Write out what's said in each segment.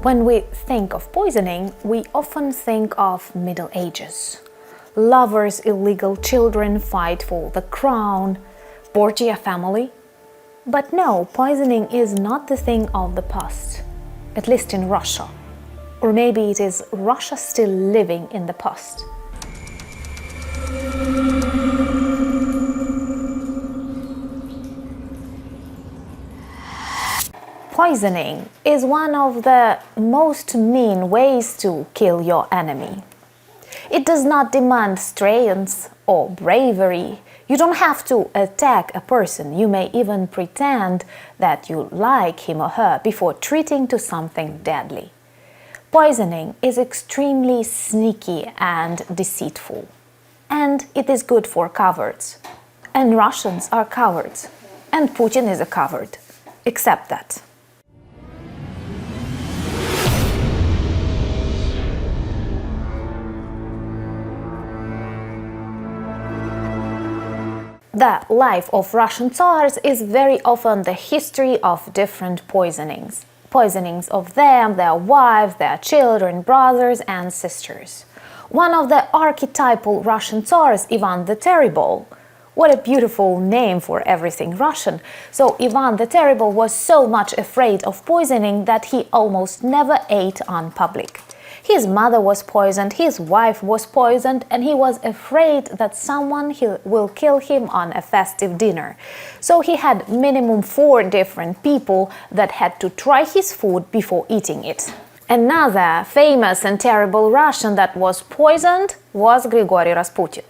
When we think of poisoning, we often think of Middle Ages. Lovers, illegal children fight for the crown, Borgia family. But no, poisoning is not the thing of the past, at least in Russia. Or maybe it is Russia still living in the past. Poisoning is one of the most mean ways to kill your enemy. It does not demand strength or bravery. You don't have to attack a person. You may even pretend that you like him or her before treating to something deadly. Poisoning is extremely sneaky and deceitful. And it is good for cowards. And Russians are cowards. And Putin is a coward. Accept that. The life of Russian Tsars is very often the history of different poisonings. Poisonings of them, their wives, their children, brothers and sisters. One of the archetypal Russian Tsars, Ivan the Terrible. What a beautiful name for everything Russian. So Ivan the Terrible was so much afraid of poisoning that he almost never ate on public. His mother was poisoned, his wife was poisoned, and he was afraid that someone will kill him on a festive dinner. So he had minimum 4 different people that had to try his food before eating it. Another famous and terrible Russian that was poisoned was Grigory Rasputin.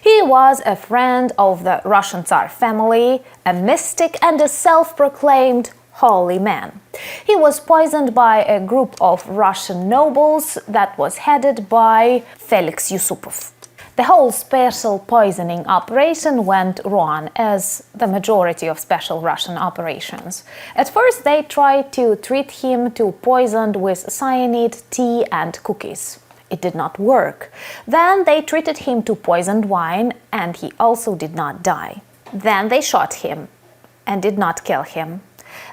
He was a friend of the Russian Tsar family, a mystic and a self-proclaimed holy man. He was poisoned by a group of Russian nobles that was headed by Felix Yusupov. The whole special poisoning operation went wrong, as the majority of special Russian operations. At first they tried to treat him to poisoned with cyanide, tea and cookies. It did not work. Then they treated him to poisoned wine, and he also did not die. Then they shot him and did not kill him.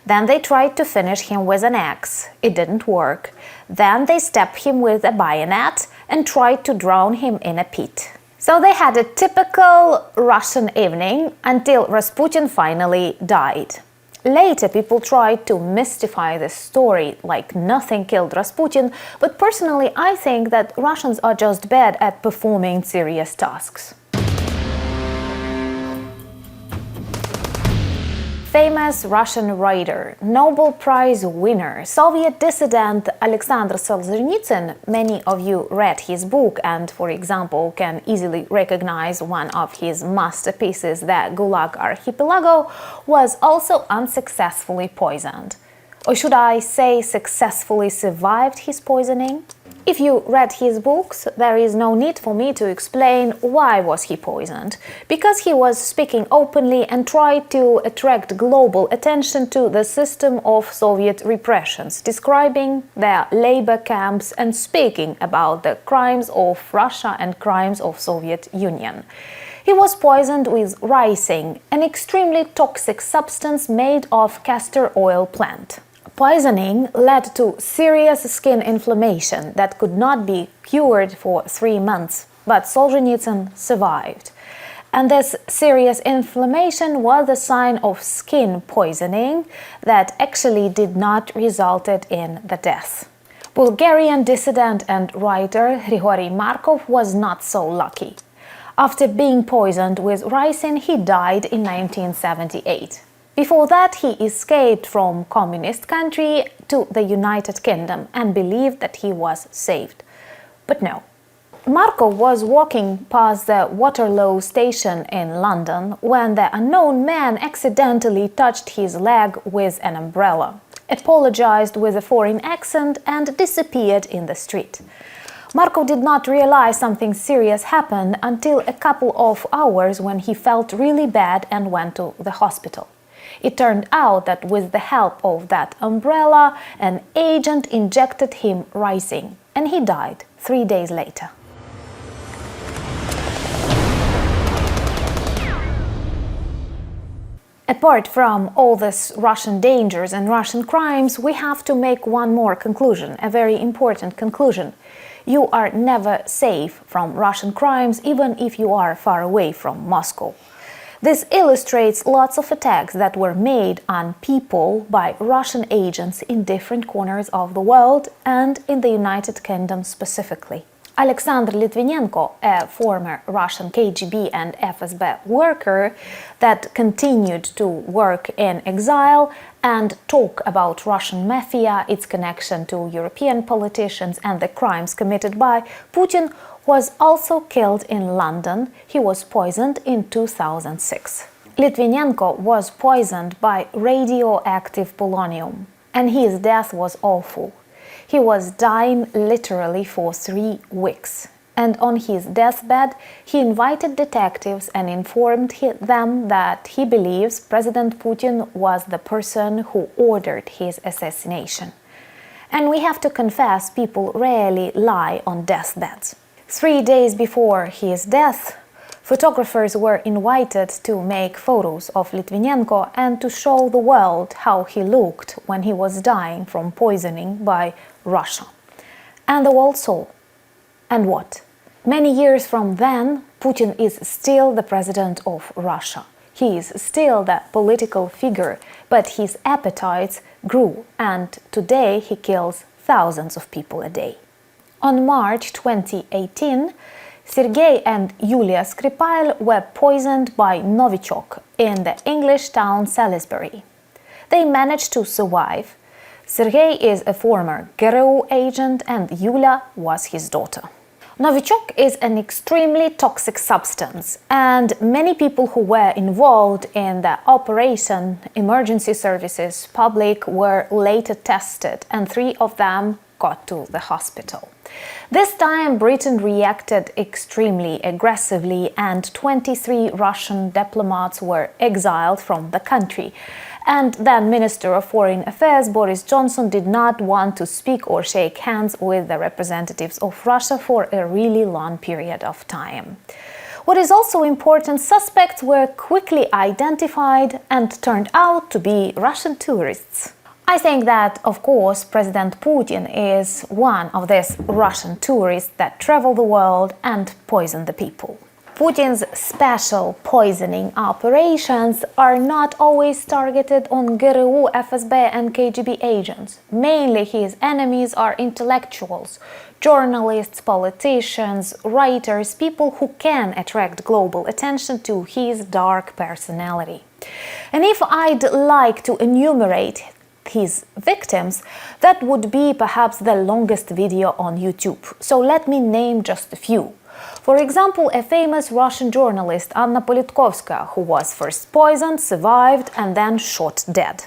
Then they tried to finish him with an axe. It didn't work. Then they stabbed him with a bayonet and tried to drown him in a pit. So they had a typical Russian evening until Rasputin finally died. Later people tried to mystify this story, like nothing killed Rasputin, but personally I think that Russians are just bad at performing serious tasks. Famous Russian writer, Nobel Prize winner, Soviet dissident Aleksand Solzhenitsyn, many of you read his book and, for example, can easily recognize one of his masterpieces, the Gulag Archipelago, was also unsuccessfully poisoned. Or should I say successfully survived his poisoning? If you read his books, there is no need for me to explain why was he poisoned, because he was speaking openly and tried to attract global attention to the system of Soviet repressions, describing their labor camps and speaking about the crimes of Russia and crimes of Soviet Union. He was poisoned with ricin, an extremely toxic substance made of castor oil plant. Poisoning led to serious skin inflammation that could not be cured for 3 months, but Solzhenitsyn survived. And this serious inflammation was a sign of skin poisoning that actually did not result in the death. Bulgarian dissident and writer Grigory Markov was not so lucky. After being poisoned with ricin, he died in 1978. Before that, he escaped from communist country to the United Kingdom and believed that he was saved. But no. Markov was walking past the Waterloo station in London when the unknown man accidentally touched his leg with an umbrella, apologized with a foreign accent and disappeared in the street. Markov did not realize something serious happened until a couple of hours when he felt really bad and went to the hospital. It turned out that with the help of that umbrella, an agent injected him ricin, and he died 3 days later. Apart from all these Russian dangers and Russian crimes, we have to make one more conclusion, a very important conclusion. You are never safe from Russian crimes, even if you are far away from Moscow. This illustrates lots of attacks that were made on people by Russian agents in different corners of the world and in the United Kingdom specifically. Aleksand Litvinenko, a former Russian KGB and FSB worker that continued to work in exile and talk about Russian mafia, its connection to European politicians and the crimes committed by Putin, was also killed in London. He was poisoned in 2006. Litvinenko was poisoned by radioactive polonium, and his death was awful. He was dying literally for 3 weeks, and on his deathbed he invited detectives and informed them that he believes President Putin was the person who ordered his assassination. And we have to confess, people rarely lie on deathbeds. 3 days before his death, photographers were invited to make photos of Litvinenko and to show the world how he looked when he was dying from poisoning by Russia. And the world saw. And what? Many years from then, Putin is still the president of Russia. He is still the political figure, but his appetites grew, and today he kills thousands of people a day. On March 2018, Sergei and Yulia Skripal were poisoned by novichok in the English town Salisbury. They managed to survive. Sergei is a former GRU agent and Yulia was his daughter. Novichok is an extremely toxic substance, and many people who were involved in the operation, emergency services, public, were later tested, and 3 of them got to the hospital. This time Britain reacted extremely aggressively and 23 Russian diplomats were exiled from the country. And then Minister of Foreign Affairs Boris Johnson did not want to speak or shake hands with the representatives of Russia for a really long period of time. What is also important, suspects were quickly identified and turned out to be Russian tourists. I think that, of course, President Putin is one of these Russian tourists that travel the world and poison the people. Putin's special poisoning operations are not always targeted on GRU, FSB and KGB agents. Mainly his enemies are intellectuals, journalists, politicians, writers, people who can attract global attention to his dark personality. And if I'd like to enumerate his victims, that would be perhaps the longest video on YouTube. So let me name just a few. For example, a famous Russian journalist, Anna Politkovskaya, who was first poisoned, survived and then shot dead.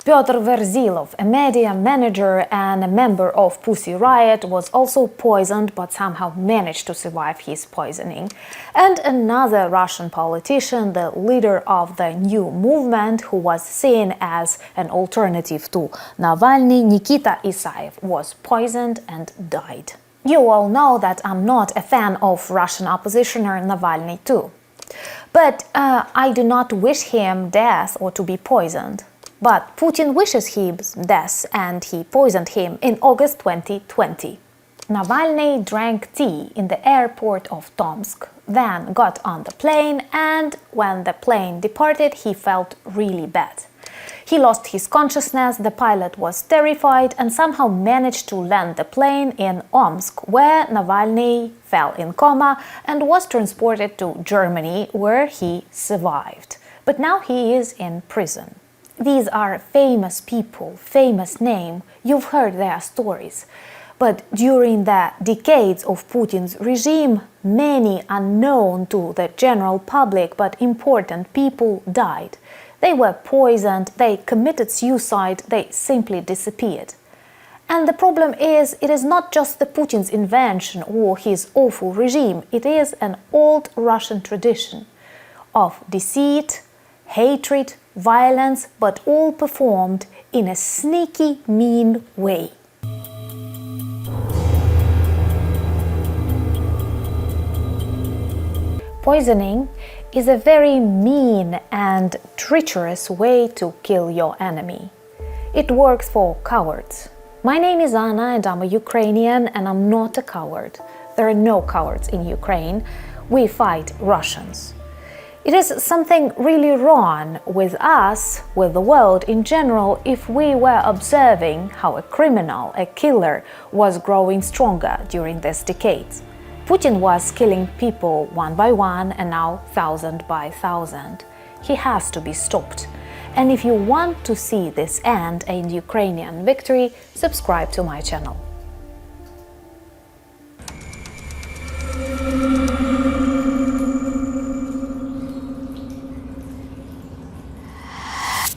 Pyotr Verzilov, a media manager and a member of Pussy Riot, was also poisoned but somehow managed to survive his poisoning. And another Russian politician, the leader of the new movement, who was seen as an alternative to Navalny, Nikita Isayev, was poisoned and died. You all know that I'm not a fan of Russian oppositioner Navalny too. But I do not wish him death or to be poisoned. But Putin wishes him death and he poisoned him in August 2020. Navalny drank tea in the airport of Tomsk, then got on the plane, and when the plane departed he felt really bad. He lost his consciousness, the pilot was terrified and somehow managed to land the plane in Omsk, where Navalny fell in coma and was transported to Germany, where he survived. But now he is in prison. These are famous people, famous name, you've heard their stories. But during the decades of Putin's regime, many unknown to the general public but important people died. They were poisoned, they committed suicide, they simply disappeared. And the problem is, it is not just the Putin's invention or his awful regime, it is an old Russian tradition of deceit, hatred, violence, but all performed in a sneaky, mean way. Poisoning is a very mean and treacherous way to kill your enemy. It works for cowards. My name is Anna and I'm a Ukrainian, and I'm not a coward. There are no cowards in Ukraine. We fight Russians. It is something really wrong with us, with the world in general, if we were observing how a criminal, a killer, was growing stronger during this decade. Putin was killing people one by one and now thousand by thousand. He has to be stopped. And if you want to see this end and Ukrainian victory, subscribe to my channel.